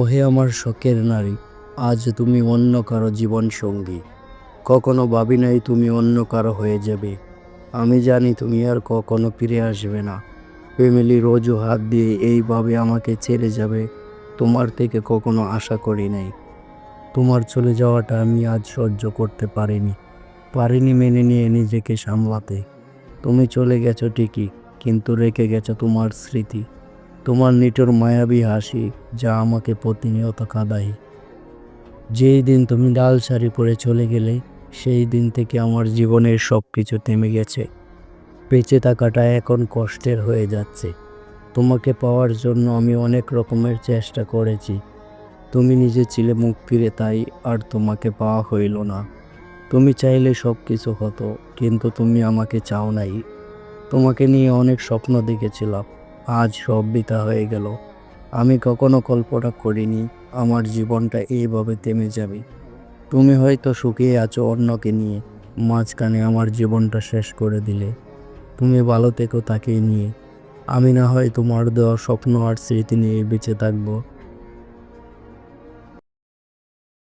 ওহে আমার শখের নারী, আজ তুমি অন্য কারো জীবন সঙ্গী। কখনো ভাবি নাই তুমি অন্য কারো হয়ে যাবে। আমি জানি তুমি আর কখনো ফিরে আসবে না। ফ্যামিলির অজুহাত দিয়ে এইভাবে আমাকে ছেড়ে যাবে, তোমার থেকে কখনো আশা করি নাই। তোমার চলে যাওয়াটা আমি আজ সহ্য করতে পারিনি মেনে নিয়ে নিজেকে সামলাতে। তুমি চলে গেছো ঠিকই, কিন্তু রেখে গেছো তোমার স্মৃতি, তোমার নিঠুর মায়াবী হাসি, যা আমাকে প্রতিনিয়ত কাঁদায়। যেই দিন তুমি লাল শাড়ি পরে চলে গেলে, সেই দিন থেকে আমার জীবনের সব কিছু থেমে গেছে। বেঁচে থাকাটা এখন কষ্টের হয়ে যাচ্ছে। তোমাকে পাওয়ার জন্য আমি অনেক রকমের চেষ্টা করেছি। তুমি নিজে ছিলে মুখ ফিরে, তাই আর তোমাকে পাওয়া হইল না। তুমি চাইলে সব কিছু হতো, কিন্তু তুমি আমাকে চাও নাই। তোমাকে নিয়ে অনেক স্বপ্ন দেখেছিলাম, আজ সব বৃথা হয়ে গেল। আমি কখনো কল্পনা করিনি আমার জীবনটা এইভাবে থেমে যাবে। তুমি হয়তো সুখে আছো অন্যকে নিয়ে, মাঝখানে আমার জীবনটা শেষ করে দিলে। তুমি ভালো থেকো তাকে নিয়ে, আমি না হয় তোমার দেওয়া স্বপ্ন আর স্মৃতি নিয়ে বেঁচে থাকবো।